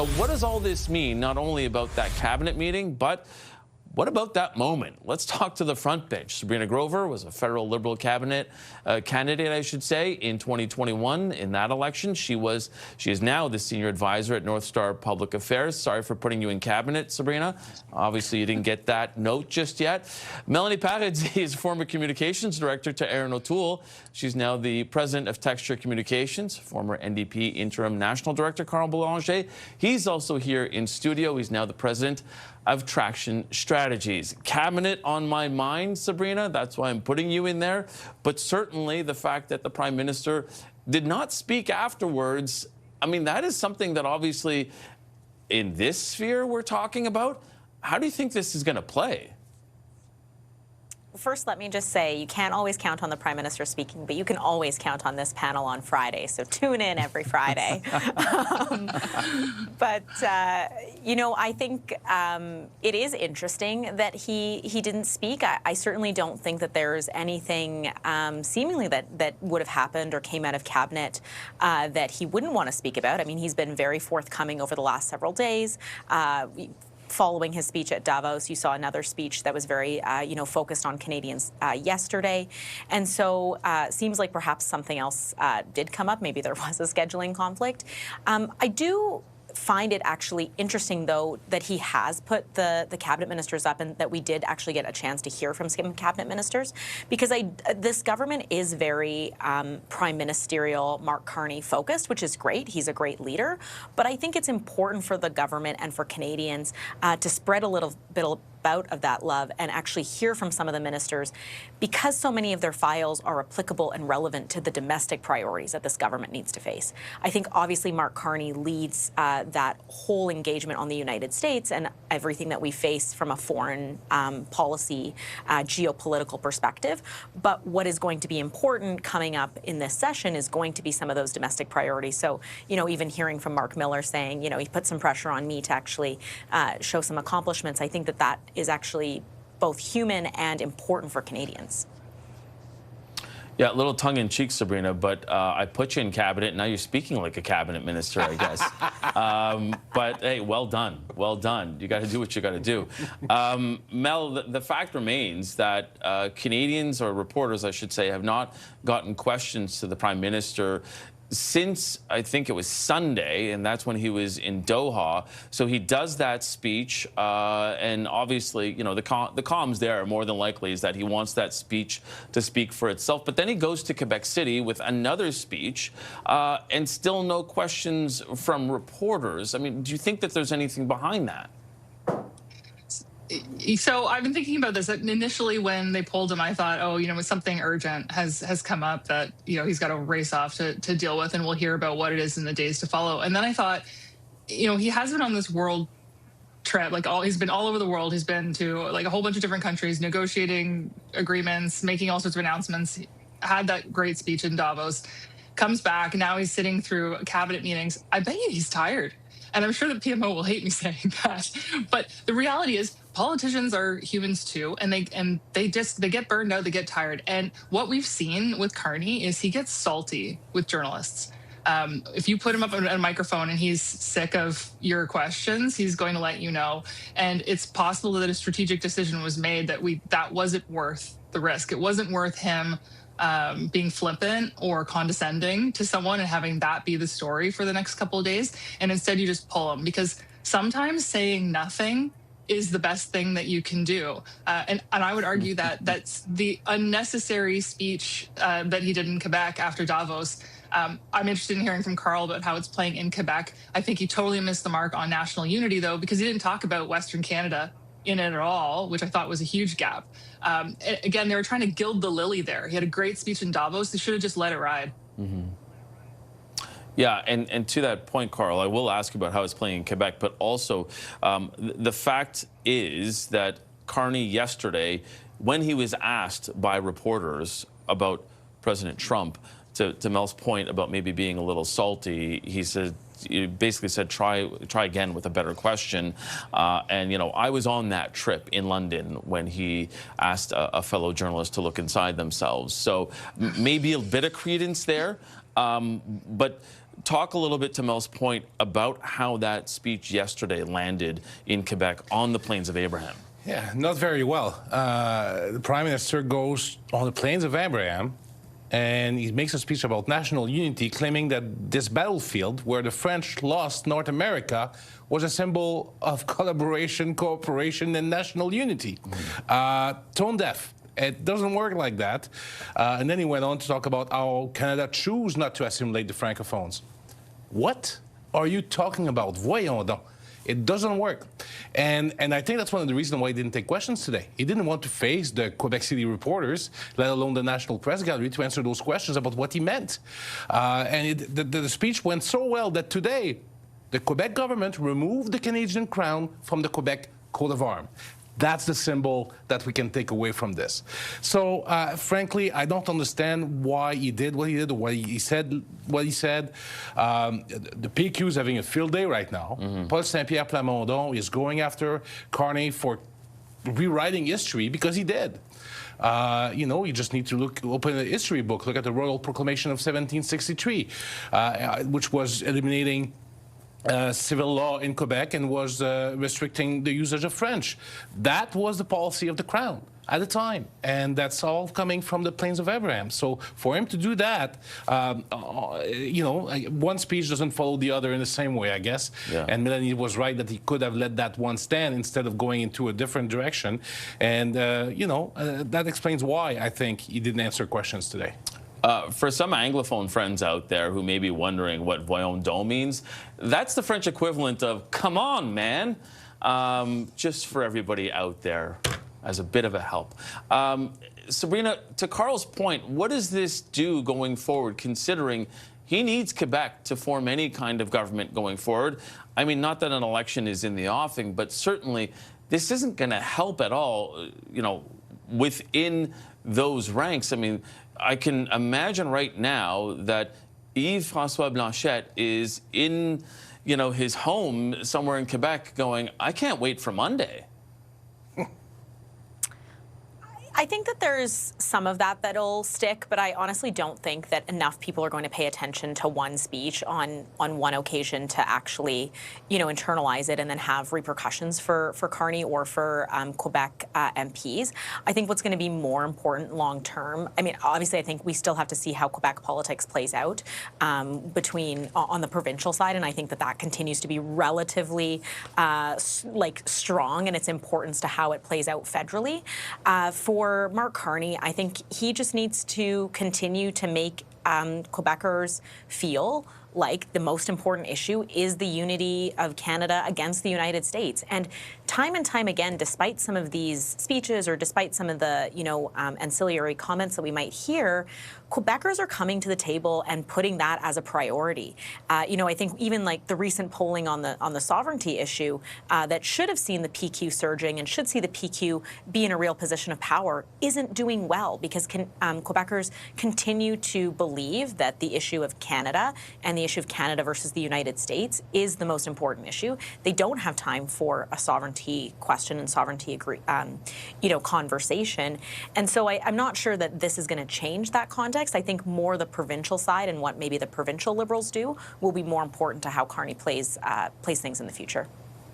Now, what does all this mean, not only about that cabinet meeting, but what about that moment? Let's talk to the front bench. Sabrina Grover was a federal Liberal cabinet candidate, I should say, in 2021 in that election. She is now the senior advisor at North Star Public Affairs. Sorry for putting you in cabinet, Sabrina. Obviously, you didn't get that note just yet. Melanie Paradis is former communications director to Erin O'Toole. She's now the president of Texture Communications. Former NDP interim national director Carl Boulanger. He's also here in studio. He's now the president of Traction Strategies. Cabinet on my mind, Sabrina. That's why I'm putting you in there. But certainly the fact that the Prime Minister did not speak afterwards, I mean, that is something that obviously in this sphere we're talking about. How do you think this is going to play? First, let me just say, you can't always count on the Prime Minister speaking, but you can always count on this panel on Friday. So tune in every Friday. You know, I think it is interesting that he didn't speak. I certainly don't think that there's anything seemingly that would have happened or came out of cabinet that he wouldn't want to speak about. I mean, he's been very forthcoming over the last several days. Following his speech at Davos, you saw another speech that was very, focused on Canadians yesterday. And so seems like perhaps something else did come up. Maybe there was a scheduling conflict. I do find it actually interesting, though, that he has put the cabinet ministers up and that we did actually get a chance to hear from some cabinet ministers, because this government is very prime ministerial, Mark Carney focused, which is great. He's a great leader. But I think it's important for the government and for Canadians to spread a little bit of that love and actually hear from some of the ministers, because so many of their files are applicable and relevant to the domestic priorities that this government needs to face. I think obviously Mark Carney leads that whole engagement on the United States and everything that we face from a foreign policy, geopolitical perspective. But what is going to be important coming up in this session is going to be some of those domestic priorities. So, you know, even hearing from Mark Miller saying, you know, he put some pressure on me to actually show some accomplishments, I think that is actually both human and important for Canadians. Yeah, a little tongue-in-cheek, Sabrina, but I put you in cabinet. Now you're speaking like a cabinet minister, I guess. But hey, well done. Well done. You got to do what you got to do. Mel, the fact remains that Canadians, or reporters, I should say, have not gotten questions to the Prime Minister since, I think it was Sunday, and that's when he was in Doha. So he does that speech, and obviously, you know, the comms there more than likely is that he wants that speech to speak for itself. But then he goes to Quebec City with another speech, and still no questions from reporters. I mean, do you think that there's anything behind that? So I've been thinking about this. Initially, when they pulled him, I thought, oh, you know, something urgent has come up that, you know, he's got to race off to deal with, and we'll hear about what it is in the days to follow. And then I thought, you know, he has been on this world trip, he's been all over the world. He's been to like a whole bunch of different countries, negotiating agreements, making all sorts of announcements. He had that great speech in Davos, comes back, and now he's sitting through cabinet meetings. I bet you he's tired. And I'm sure the PMO will hate me saying that. But the reality is, politicians are humans too, and they get burned out, they get tired. And what we've seen with Carney is he gets salty with journalists. If you put him up on a microphone and he's sick of your questions, he's going to let you know. And it's possible that a strategic decision was made that wasn't worth the risk. It wasn't worth him being flippant or condescending to someone and having that be the story for the next couple of days. And instead you just pull them, because sometimes saying nothing is the best thing that you can do. And I would argue that that's the unnecessary speech that he did in Quebec after Davos. I'm interested in hearing from Carl about how it's playing in Quebec. I think he totally missed the mark on national unity, though, because he didn't talk about Western Canada in it at all, which I thought was a huge gap. Again, they were trying to gild the lily there. He had a great speech in Davos. They should have just let it ride. Mm-hmm. Yeah, and to that point, Carl, I will ask about how it's playing in Quebec, but also the fact is that Carney yesterday, when he was asked by reporters about President Trump, to Mel's point about maybe being a little salty, he basically said, try again with a better question. And, you know, I was on that trip in London when he asked a fellow journalist to look inside themselves. So maybe a bit of credence there. But talk a little bit to Mel's point about how that speech yesterday landed in Quebec on the Plains of Abraham. Yeah, not very well. The Prime Minister goes on the Plains of Abraham and he makes a speech about national unity, claiming that this battlefield where the French lost North America was a symbol of collaboration, cooperation, and national unity. Tone deaf. It doesn't work like that. And then he went on to talk about how Canada choose not to assimilate the Francophones. What are you talking about? Voyons donc. It doesn't work. And I think that's one of the reasons why he didn't take questions today. He didn't want to face the Quebec City reporters, let alone the National Press Gallery, to answer those questions about what he meant. The speech went so well that today, the Quebec government removed the Canadian crown from the Quebec coat of arms. That's the symbol that we can take away from this. So, frankly, I don't understand why he did what he did, or why he said what he said. The PQ is having a field day right now. Paul Saint-Pierre Plamondon is going after Carney for rewriting history because he did. You know, you just need to open a history book, look at the Royal Proclamation of 1763, which was eliminating civil law in Quebec and was restricting the usage of French. That was the policy of the Crown at the time, and that's all coming from the Plains of Abraham. So for him to do that, you know, one speech doesn't follow the other in the same way, I guess. Yeah. And Melanie was right that he could have let that one stand instead of going into a different direction. And, you know, that explains why I think he didn't answer questions today. For some Anglophone friends out there who may be wondering what voyons donc means, that's the French equivalent of "come on, man," just for everybody out there as a bit of a help. Sabrina, to Carl's point, what does this do going forward, considering he needs Quebec to form any kind of government going forward? I mean, not that an election is in the offing, but certainly this isn't going to help at all, you know, within those ranks. I mean, I can imagine right now that Yves-François Blanchet is in, you know, his home somewhere in Quebec going, I can't wait for Monday. I think that there's some of that that'll stick, but I honestly don't think that enough people are going to pay attention to one speech on one occasion to actually, you know, internalize it and then have repercussions for Carney or for Quebec MPs. I think what's going to be more important long term, I mean, obviously I think we still have to see how Quebec politics plays out on the provincial side, and I think that that continues to be relatively strong in its importance to how it plays out federally. For Mark Carney, I think he just needs to continue to make Quebecers feel like the most important issue is the unity of Canada against the United States. And time again, despite some of these speeches or despite some of the, you know, ancillary comments that we might hear, Quebecers are coming to the table and putting that as a priority. You know, I think even like the recent polling on the sovereignty issue that should have seen the PQ surging and should see the PQ be in a real position of power isn't doing well because Quebecers continue to believe that the issue of Canada and the issue of Canada versus the United States is the most important issue. They don't have time for a sovereignty question and sovereignty you know, conversation. And so I'm not sure that this is going to change that context. I think more the provincial side and what maybe the provincial Liberals do will be more important to how Carney plays things in the future.